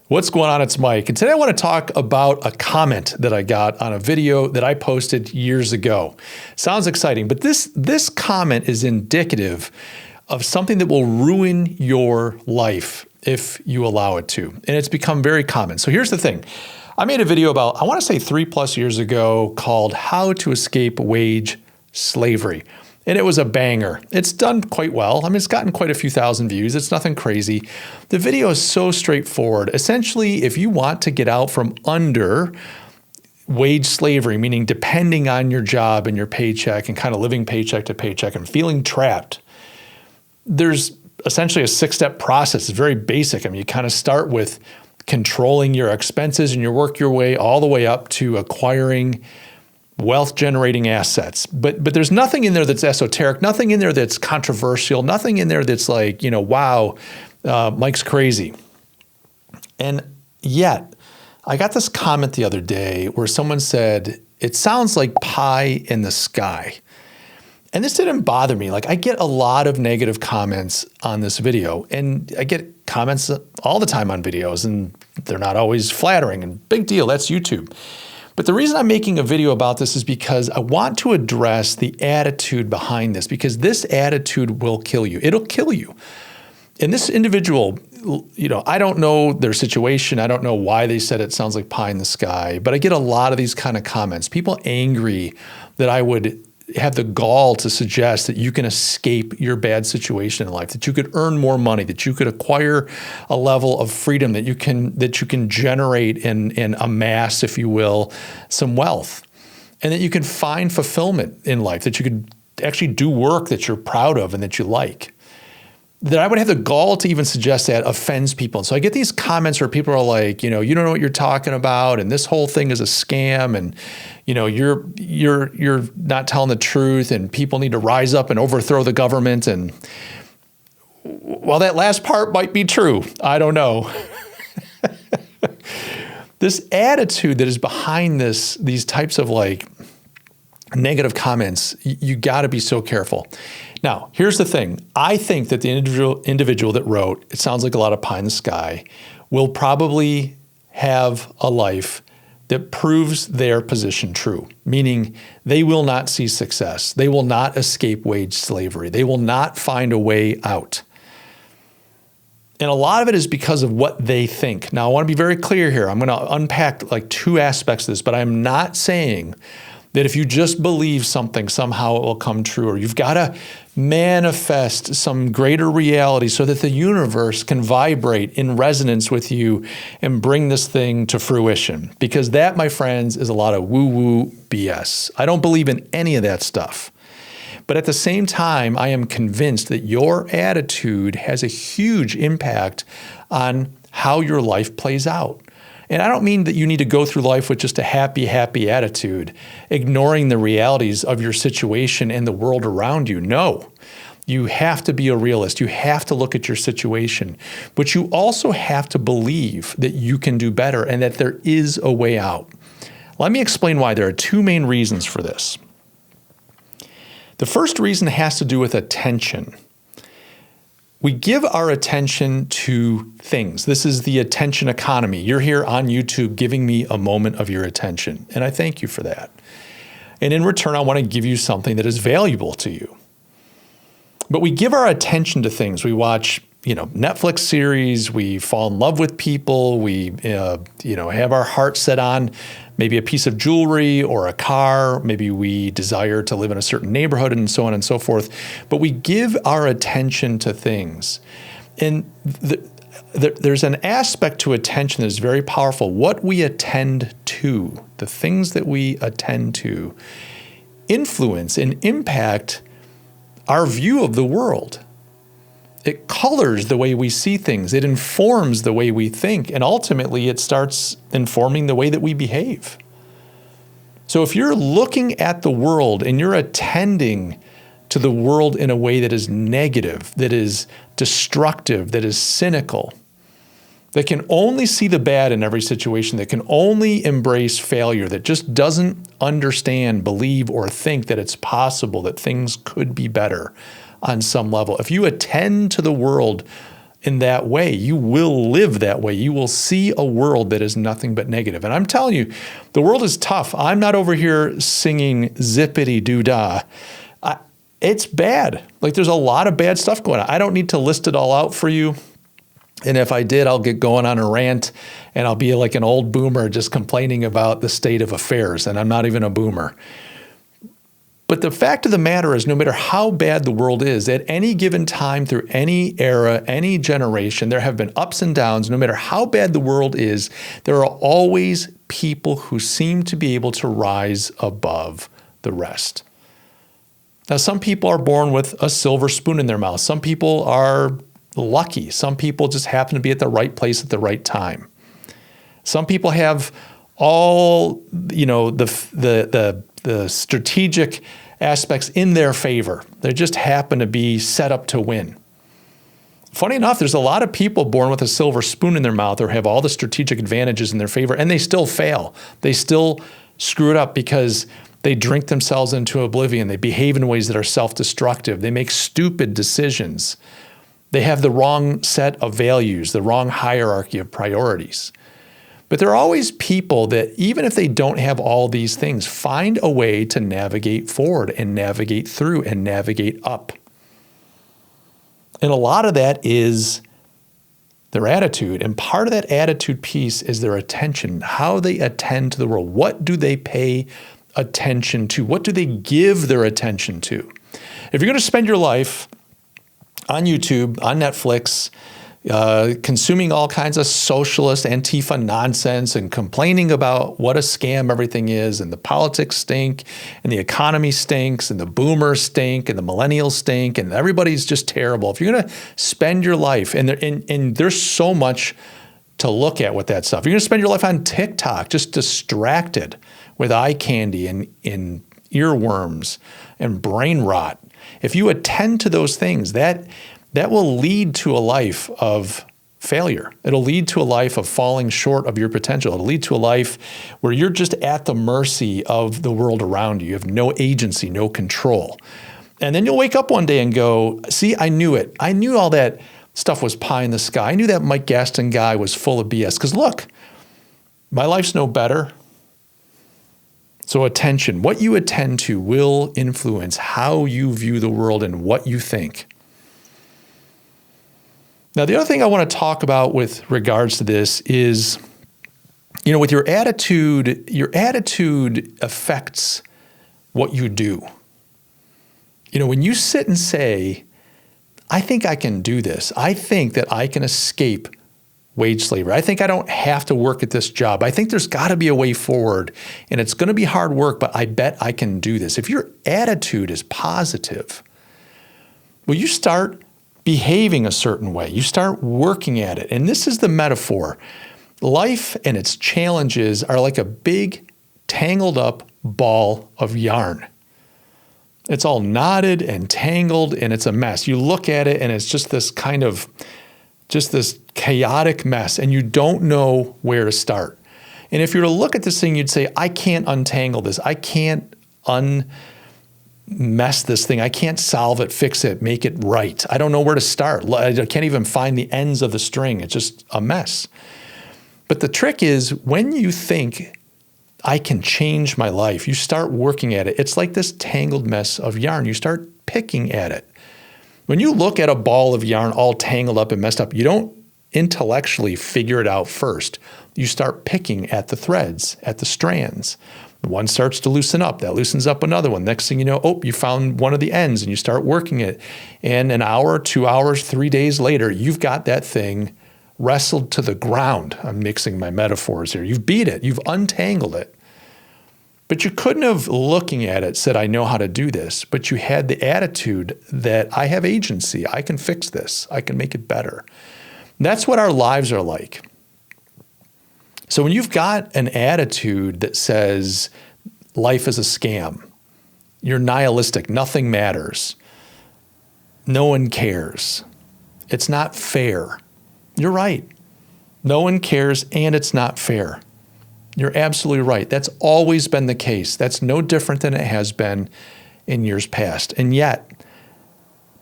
What's going on? It's Mike. And today I want to talk about a comment that I got on a video that I posted years ago. Sounds exciting, but this comment is indicative of something that will ruin your life if you allow it to. And it's become very common. So here's the thing. I made a video about, I want to say 3+ years ago, called How to Escape Wage Slavery. And it was a banger. It's done quite well. I mean, it's gotten quite a few thousand views. It's nothing crazy. The video is so straightforward. Essentially, if you want to get out from under wage slavery, meaning depending on your job and your paycheck and kind of living paycheck to paycheck and feeling trapped, there's essentially a 6-step process. It's very basic. I mean, you kind of start with controlling your expenses and you work your way all the way up to acquiring wealth generating assets. But there's nothing in there that's esoteric, nothing in there that's controversial, nothing in there that's like, wow, Mike's crazy. And yet I got this comment the other day where someone said, it sounds like pie in the sky. And this didn't bother me. Like, I get a lot of negative comments on this video, and I get comments all the time on videos, and they're not always flattering, and big deal, that's YouTube. But the reason I'm making a video about this is because I want to address the attitude behind this, because this attitude will kill you. It'll kill you. And this individual, I don't know their situation. I don't know why they said it sounds like pie in the sky, but I get a lot of these kind of comments. People angry that I would have the gall to suggest that you can escape your bad situation in life, that you could earn more money, that you could acquire a level of freedom, that you can generate and amass, if you will, some wealth, and that you can find fulfillment in life, that you could actually do work that you're proud of and that you like. That I would have the gall to even suggest that offends people. And so I get these comments where people are like, you don't know what you're talking about, and this whole thing is a scam, and you're not telling the truth, and people need to rise up and overthrow the government. And while that last part might be true, I don't know. This attitude that is behind these types of negative comments, you got to be so careful. Now, here's the thing. I think that the individual that wrote, it sounds like a lot of pie in the sky, will probably have a life that proves their position true, meaning they will not see success. They will not escape wage slavery. They will not find a way out. And a lot of it is because of what they think. Now, I want to be very clear here. I'm going to unpack 2 aspects of this, but I'm not saying that if you just believe something, somehow it will come true, or you've got to manifest some greater reality so that the universe can vibrate in resonance with you and bring this thing to fruition. Because that, my friends, is a lot of woo-woo BS. I don't believe in any of that stuff. But at the same time, I am convinced that your attitude has a huge impact on how your life plays out. And I don't mean that you need to go through life with just a happy attitude, ignoring the realities of your situation and the world around you. No, you have to be a realist. You have to look at your situation, but you also have to believe that you can do better and that there is a way out. Let me explain why. There are 2 main reasons for this. The first reason has to do with attention. We give our attention to things. This is the attention economy. You're here on YouTube giving me a moment of your attention, and I thank you for that. And in return, I want to give you something that is valuable to you. But we give our attention to things. We watch, Netflix series. We fall in love with people. We, have our heart set on maybe a piece of jewelry or a car. Maybe we desire to live in a certain neighborhood and so on and so forth. But we give our attention to things. And there's an aspect to attention that is very powerful. What we attend to, the things that we attend to, influence and impact our view of the world. It colors the way we see things. It informs the way we think. And ultimately, it starts informing the way that we behave. So if you're looking at the world and you're attending to the world in a way that is negative, that is destructive, that is cynical, that can only see the bad in every situation, that can only embrace failure, that just doesn't understand, believe, or think that it's possible that things could be better on some level. If you attend to the world in that way. You will live that way. You will see a world that is nothing but negative. And I'm telling you, the world is tough. I'm not over here singing zippity doo dah. It's bad. Like there's a lot of bad stuff going on. I don't need to list it all out for you. And if I did, I'll get going on a rant and I'll be like an old boomer just complaining about the state of affairs. And I'm not even a boomer. But the fact of the matter is, no matter how bad the world is, at any given time through any era, any generation, there have been ups and downs. No matter how bad the world is, there are always people who seem to be able to rise above the rest. Now, some people are born with a silver spoon in their mouth. Some people are lucky. Some people just happen to be at the right place at the right time. Some people have all, the strategic aspects in their favor. They just happen to be set up to win. Funny enough, there's a lot of people born with a silver spoon in their mouth or have all the strategic advantages in their favor, and they still fail. They still screw it up because they drink themselves into oblivion. They behave in ways that are self-destructive. They make stupid decisions. They have the wrong set of values, the wrong hierarchy of priorities. But there are always people that, even if they don't have all these things, find a way to navigate forward and navigate through and navigate up. And a lot of that is their attitude. And part of that attitude piece is their attention, how they attend to the world. What do they pay attention to? What do they give their attention to? If you're going to spend your life on YouTube, on Netflix, consuming all kinds of socialist Antifa nonsense and complaining about what a scam everything is, and the politics stink, and the economy stinks, and the boomers stink, and the millennials stink, and everybody's just terrible. If you're going to spend your life, and there's so much to look at with that stuff. If you're going to spend your life on TikTok, just distracted with eye candy and earworms and brain rot. If you attend to those things, that will lead to a life of failure. It'll lead to a life of falling short of your potential. It'll lead to a life where you're just at the mercy of the world around you. You have no agency, no control. And then you'll wake up one day and go, see, I knew it. I knew all that stuff was pie in the sky. I knew that Mike Gastin guy was full of BS. Because look, my life's no better. So attention, what you attend to will influence how you view the world and what you think. Now, the other thing I want to talk about with regards to this is, with your attitude affects what you do. When you sit and say, I think I can do this. I think that I can escape wage slavery. I think I don't have to work at this job. I think there's got to be a way forward, and it's going to be hard work, but I bet I can do this. If your attitude is positive, well, you start behaving a certain way. You start working at it. And this is the metaphor. Life and its challenges are like a big, tangled up ball of yarn. It's all knotted and tangled, and it's a mess. You look at it, and it's just this this chaotic mess, and you don't know where to start. And if you were to look at this thing, you'd say, I can't untangle this. I can't mess this thing. I can't solve it, fix it, make it right. I don't know where to start. I can't even find the ends of the string. It's just a mess. But the trick is, when you think, I can change my life, you start working at it. It's like this tangled mess of yarn. You start picking at it. When you look at a ball of yarn all tangled up and messed up, you don't intellectually figure it out first. You start picking at the threads, at the strands. One starts to loosen up. That loosens up another one. Next thing you know, you found one of the ends, and you start working it. And an hour, 2 hours, 3 days later, you've got that thing wrestled to the ground. I'm mixing my metaphors here. You've beat it. You've untangled it. But you couldn't have, looking at it, said, I know how to do this. But you had the attitude that I have agency. I can fix this. I can make it better. And that's what our lives are like. So when you've got an attitude that says life is a scam, you're nihilistic, nothing matters, no one cares, it's not fair. You're right. No one cares, and it's not fair. You're absolutely right. That's always been the case. That's no different than it has been in years past. And yet,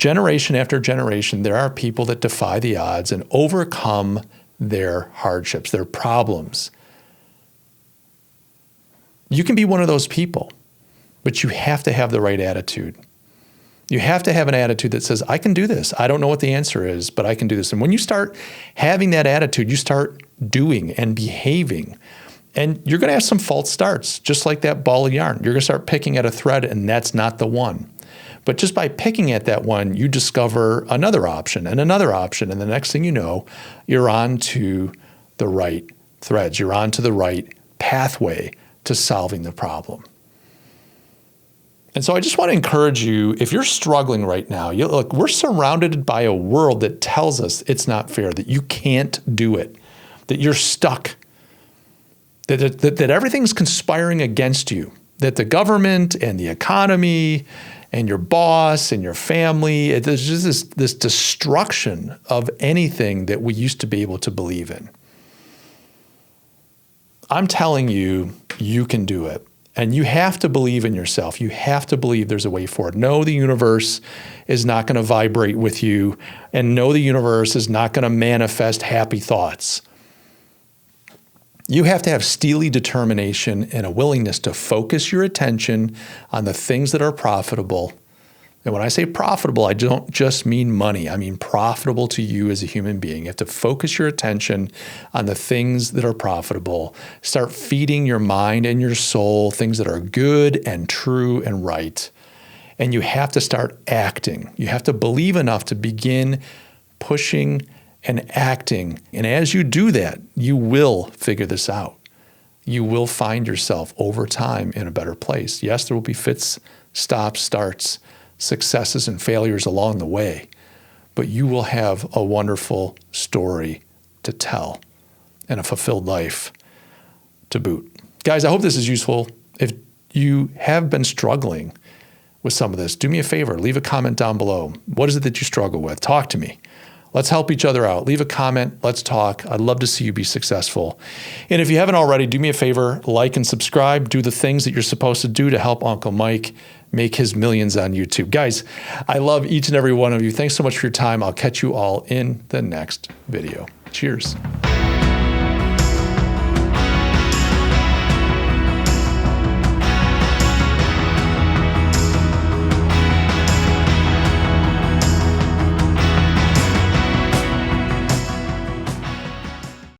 Generation after generation, there are people that defy the odds and overcome their hardships, their problems. You can be one of those people, but you have to have the right attitude. You have to have an attitude that says, I can do this. I don't know what the answer is, but I can do this. And when you start having that attitude, you start doing and behaving. And you're going to have some false starts, just like that ball of yarn. You're going to start picking at a thread, and that's not the one. But just by picking at that one, you discover another option and another option. And the next thing you know, you're on to the right threads. You're on to the right pathway to solving the problem. And so I just want to encourage you, if you're struggling right now, look, we're surrounded by a world that tells us it's not fair, that you can't do it, that you're stuck, that everything's conspiring against you, that the government and the economy and your boss and your family, there's just this destruction of anything that we used to be able to believe in. I'm telling you, you can do it. And you have to believe in yourself. You have to believe there's a way forward. No, the universe is not going to vibrate with you. And no, the universe is not going to manifest happy thoughts. You have to have steely determination and a willingness to focus your attention on the things that are profitable. And when I say profitable, I don't just mean money. I mean profitable to you as a human being. You have to focus your attention on the things that are profitable. Start feeding your mind and your soul things that are good and true and right. And you have to start acting. You have to believe enough to begin pushing and acting. And as you do that, you will figure this out. You will find yourself over time in a better place. Yes, there will be fits, stops, starts, successes and failures along the way, but you will have a wonderful story to tell and a fulfilled life to boot. Guys, I hope this is useful. If you have been struggling with some of this, do me a favor, leave a comment down below. What is it that you struggle with? Talk to me. Let's help each other out. Leave a comment. Let's talk. I'd love to see you be successful. And if you haven't already, do me a favor, like and subscribe. Do the things that you're supposed to do to help Uncle Mike make his millions on YouTube. Guys, I love each and every one of you. Thanks so much for your time. I'll catch you all in the next video. Cheers.